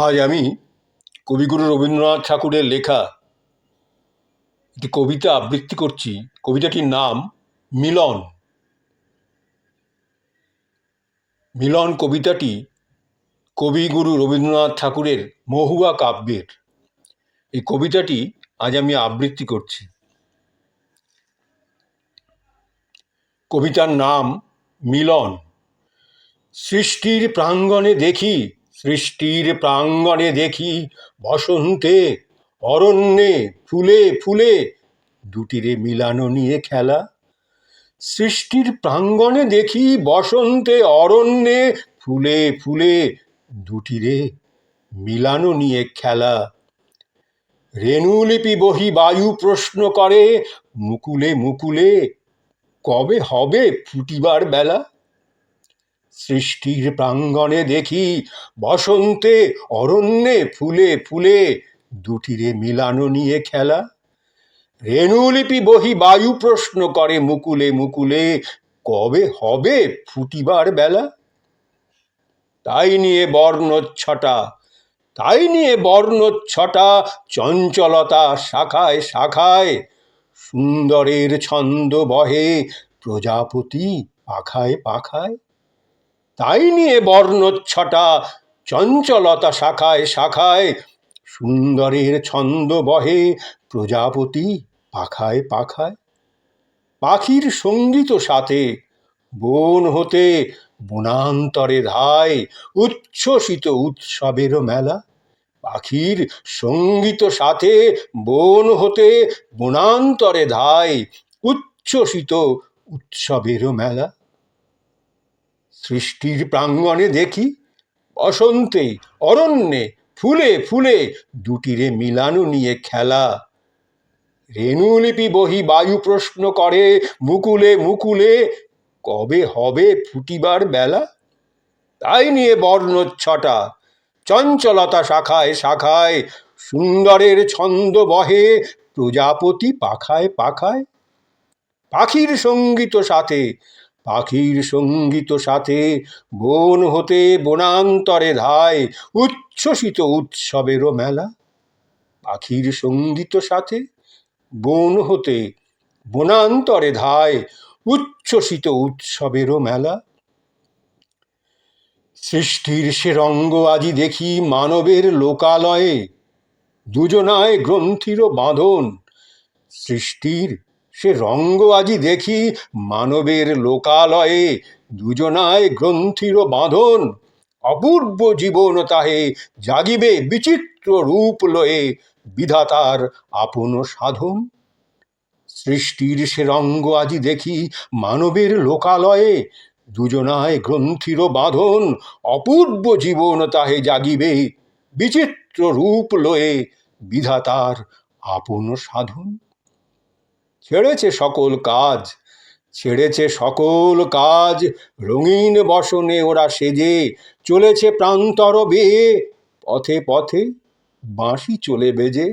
আজ আমি কবিগুরু রবীন্দ্রনাথ ঠাকুরের লেখা একটি কবিতা আবৃত্তি করছি। কবিতাটির নাম মিলন। মিলন কবিতাটি কবিগুরু রবীন্দ্রনাথ ঠাকুরের মহুয়া কাব্যের। এই কবিতাটি আজ আমি আবৃত্তি করছি। কবিতার নাম মিলন। সৃষ্টির প্রাঙ্গণে দেখি, সৃষ্টির প্রাঙ্গণে দেখি, বসন্তে অরণ্যে ফুলে ফুলে দুটিরে মিলানো নিয়ে খেলা। সৃষ্টির প্রাঙ্গণে দেখি, বসন্তে অরণ্যে ফুলে ফুলে দুটিরে মিলানো নিয়ে খেলা। রেণুলিপি বহি বায়ু প্রশ্ন করে, মুকুলে মুকুলে কবে হবে ফুটিবার বেলা। সৃষ্টির প্রাঙ্গণে দেখি, বসন্তে অরণ্যে ফুলে ফুলে দুটিরে মিলানো নিয়ে খেলা। রেণুলিপি বহি বায়ু প্রশ্ন করে, মুকুলে মুকুলে কবে হবে ফুটিবার বেলা। তাই নিয়ে বর্ণচ্ছটা, তাই নিয়ে বর্ণচ্ছটা, চঞ্চলতা শাখায় শাখায়, সুন্দরের ছন্দ বহে প্রজাপতি পাখায় পাখায়। তাই নিয়ে বর্ণচ্ছটা, চঞ্চলতা শাখায় শাখায়, সুন্দরের ছন্দ বহে প্রজাপতি পাখায় পাখায়। পাখির সঙ্গীত সাথে বন হতে বনান্তরে ধায়, উচ্ছ্বসিত উৎসবেরও মেলা। পাখির সঙ্গীত সাথে বন হতে বনান্তরে ধায়, উচ্ছ্বসিত উৎসবেরও মেলা। সৃষ্টির প্রাঙ্গণে দেখি, বসন্তে অরণ্যে ফুলে ফুলে দুটিরে মিলানো নিয়ে খেলা। রেণুলিপি বহি বায়ু প্রশ্ন করে, মুকুলে মুকুলে কবে হবে ফুটিবার বেলা। তাই নিয়ে বর্ণচ্ছটা, চঞ্চলতা শাখায় শাখায়, সুন্দরের ছন্দ বহে প্রজাপতি পাখায় পাখায়। পাখির সঙ্গীত সাথে, পাখির সঙ্গীত সাথে বন হতে বনান্তরে ধায়, উচ্ছ্বসিত উৎসবেরও মেলা। পাখির সঙ্গীত সাথে বন হতে বনান্তরে ধায়, উচ্ছ্বসিত উৎসবেরও মেলা। সৃষ্টির সে রঙ্গ আজি দেখি মানবের লোকালয়ে, দুজনায় গ্রন্থির বাঁধন। সৃষ্টির সে রঙ্গ আজি দেখি মানবের লোকালয়ে, দুজনায় গ্রন্থির বাঁধন। অপূর্ব জীবন তাহে জাগিবে বিচিত্র রূপ লয়ে, বিধাতার আপন সাধন। সৃষ্টির সে রঙ্গ আজি দেখি মানবের লোকালয়ে, দুজনায় গ্রন্থির বাঁধন। অপূর্ব জীবন তাহে জাগিবে বিচিত্র রূপ লয়ে, বিধাতার আপন সাধন। ছেড়েছে সকল কাজ, ছেড়েছে সকল কাজ, রঙিন বসনে ওরা সেজে চলেছে প্রান্তর বেয়ে, পথে পথে বাঁশি চলে বেজে।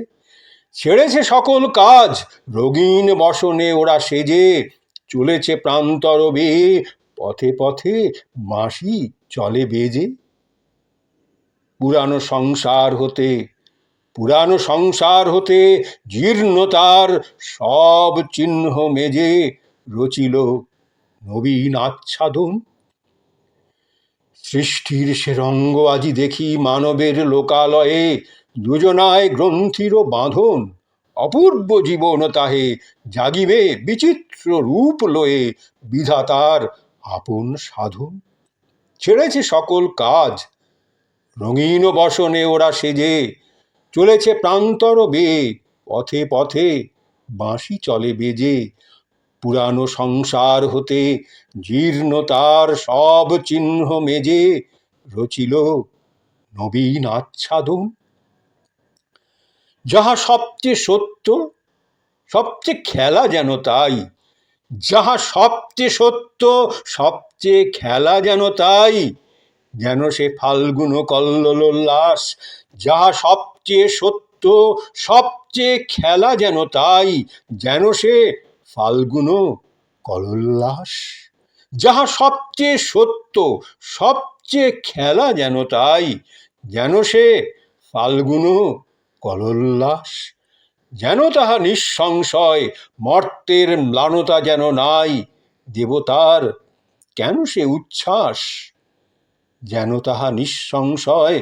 ছেড়েছে সকল কাজ, রঙিন বসনে ওরা সেজে চলেছে প্রান্তর বেয়ে, পথে পথে বাঁশি চলে বেজে। পুরানো সংসার হতে, পুরানো সংসার হতে জীর্ণতার সব চিহ্ন মেজে রচিল নবীন আচ্ছাদন। সৃষ্টির সে রঙ্গ আজি দেখি মানবের লোকালয়ে, দুজনায় গ্রন্থির বাঁধন। অপূর্ব জীবন তাহে জাগিবে বিচিত্র রূপ লয়ে, বিধাতার আপন সাধন। ছেড়েছে সকল কাজ, রঙিন বসনে ওরা সেজে চলেছে প্রান্তর বেয়ে, পথে পথে বাঁশি চলে বেজে। পুরানো সংসার হতে জীর্ণতার সব চিহ্ন মেজে রচিল নবীন আচ্ছাদন। যাহা সবচেয়ে সত্য, সবচেয়ে খেলা যেন তাই, যাহা সবচেয়ে সত্য, সবচেয়ে খেলা যেন তাই, যেন সে ফাল্গুন কল্লোলোল্লাস। যাহা সবচেয়ে সত্য, সবচেয়ে খেলা যেন তাই, যেন সে ফাল্গুন কলোল্লাস। যাহা সবচেয়ে সত্য, সবচেয়ে খেলা যেন তাই, যেন সে ফাল্গুন কলোল্লাস, যেন তাহা নিঃসংশয়, মর্তের ম্লানতা যেন নাই, দেবতার কেন সে উচ্ছ্বাস, যেন তাহা নিঃসংশয়,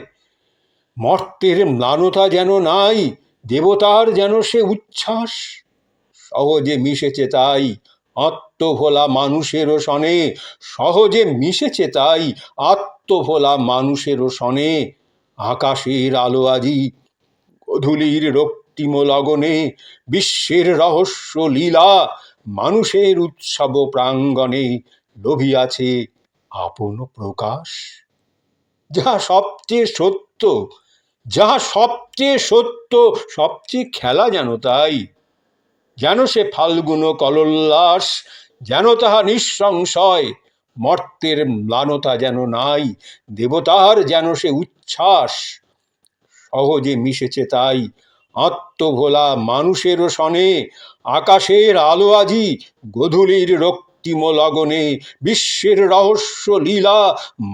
মর্তের ম্লানতা যেন নাই, দেবতার যেন সে উচ্ছ্বাস। সহজে মিশেছে তাই আত্মভোলা মানুষেরও সনে, সহজে মিশেছে তাই আত্মভোলা মানুষেরও সনে, আকাশের আলো আজি গধূলির রক্তিম লগনে, বিশ্বের রহস্য লীলা মানুষের উৎসব প্রাঙ্গণে লোভিয়াছে আপন প্রকাশ। যাহা সবচেয়ে সত্য, যাহা সবচেয়ে সত্য, সবচেয়ে খেলা যেন তাই, যেন সে ফাল্গুন কলোল্লাস, যেন তাহা নিঃসংশয়, মর্তের ম্লানতা যেন নাই, দেবতার যেন সে উচ্ছ্বাস। সহজে মিশেছে তাই আত্মভোলা মানুষেরও সনে, আকাশের আলো আজি গধূলির রক্তিম লগনে, বিশ্বের রহস্য লীলা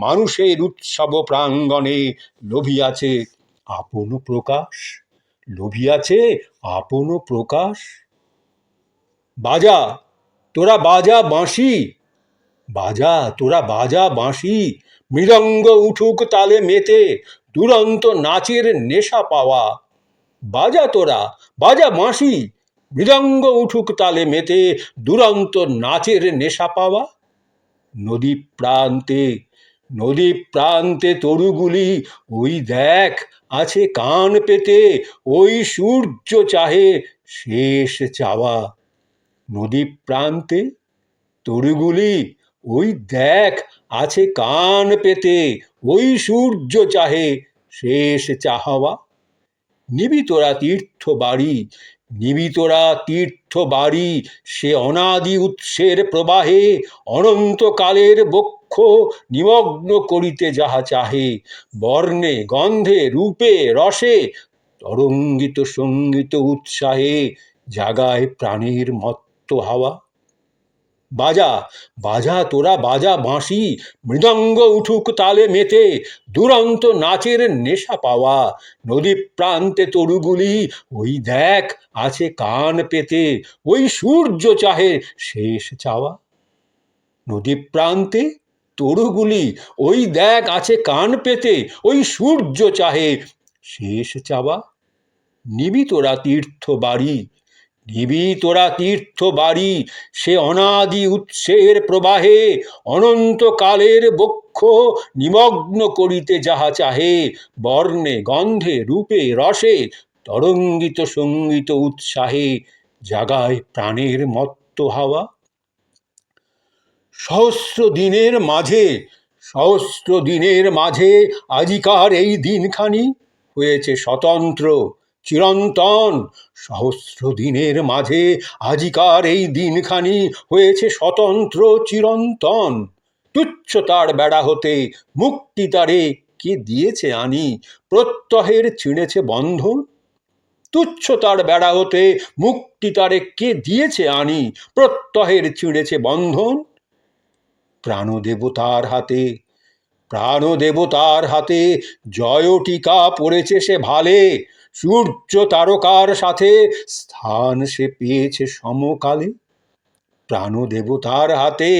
মানুষের উৎসব প্রাঙ্গণে লোভিয়াছে আপন প্রকাশ, লোভিয়াছে আপন প্রকাশ। বাজা তোরা বাজা বাঁশি, বাজা তোরা বাজা বাঁশি, মৃদঙ্গ উঠুক তালে মেতে, দুরন্ত নাচের নেশা পাওয়া। বাজা তোরা বাজা বাঁশি, মৃদঙ্গ উঠুক তালে মেতে, দুরন্ত নাচের নেশা পাওয়া। নদী প্রান্তে, নদী প্রান্তে তরুগুলি ওই দেখ আছে কান পেতে, ওই সূর্য চাহে শেষ চাওয়া। নদী প্রান্তে তরুগুলি ওই দেখ আছে কান পেতে, ওই সূর্য চাহে শেষ চাহাওয়া। নিবি তোরা তীর্থ বাড়ি, নিবি তোরা তীর্থ বাড়ি, সে অনাদি উৎসের প্রবাহে, অনন্তকালের বক্ষ নিমগ্ন করিতে যাহা চাহে, বর্ণে গন্ধে রূপে রসে তরঙ্গিত সঙ্গীত উৎসাহে জাগায় প্রাণের মত্ত হাওয়া। বাজা বাজা তোরা বাজা বাঁশি, মৃদঙ্গ উঠুক তালে মেতে, দুরন্ত নাচের নেশা পাওয়া। নদী প্রান্তে তরুগুলি ওই দেখ আছে কান পেতে, ওই সূর্য চাহে শেষ চাওয়া। নদী প্রান্তে তরুগুলি ওই দেখ আছে কান পেতে, ওই সূর্য চাহে শেষ চাওয়া। নিবি তোরা তীর্থ বাড়ি, নিবি তোরা তীর্থ বাড়ি, সে অনাদি উৎসের প্রবাহে, অনন্তকালের বক্ষ নিমগ্ন করিতে যাহা চাহে, বর্ণে গন্ধে রূপে রসে তরঙ্গিত সঙ্গীত উৎসাহে জাগায় প্রাণের মত্ত হাওয়া। সহস্র দিনের মাঝে, সহস্র দিনের মাঝে আজিকার এই দিনখানি হয়েছে স্বতন্ত্র চিরন্তন। সহস্র দিনের মাঝে আজিকার এই দিনখানি হয়েছে স্বতন্ত্র চিরন্তন। তুচ্ছ তার বেড়া হতে মুক্তি তারে কে দিয়েছে আনি, প্রত্যহের ছিঁড়েছে বন্ধন। তুচ্ছ তার বেড়া হতে মুক্তি তারে কে দিয়েছে আনি, প্রত্যহের ছিঁড়েছে বন্ধন। প্রাণদেবতার হাতে, প্রাণদেবতার হাতে জয় টিকা পড়েছে সে ভালে, সূর্য তারকার সাথে স্থান সে পেয়েছে সমকালে। প্রাণদেবতার হাতে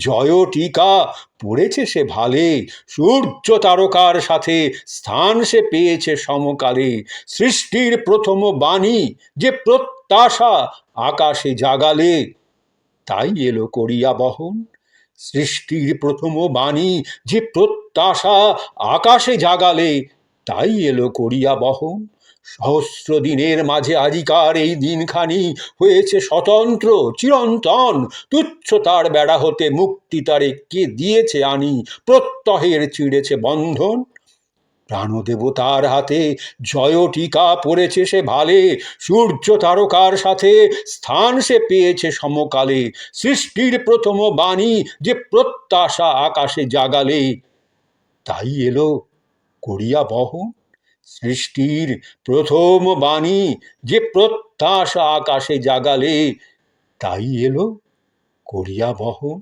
জয় টিকা পড়েছে সে ভালে, সূর্য তারকার সাথে স্থান সে পেয়েছে সমকালে। সৃষ্টির প্রথম বাণী যে প্রত্যাশা আকাশে জাগালে, তাই এলো করিয়া বহন। সৃষ্টির প্রথম বাণী যে প্রত্যাশা আকাশে জাগালে, তাই এলো করিয়া বহন। সহস্র দিনের মাঝে আজিকার এই দিনখানি হয়েছে স্বতন্ত্র চিরন্তন। তুচ্ছ তার বেড়া হতে মুক্তি তারে কে দিয়েছে আনি, প্রত্যহের ছিঁড়েছে বন্ধন। প্রাণদেবতার হাতে জয় টিকা পড়েছে সে ভালে, সূর্য তারকার সাথে স্থান সে পেয়েছে সমকালে। সৃষ্টির প্রথম বাণী যে প্রত্যাশা আকাশে জাগালে, তাই এলো করিয়া বহন। সৃষ্টির প্রথম বাণী যে প্রত্যাশা আকাশে জাগালে, তাই এলো করিয়া বহন।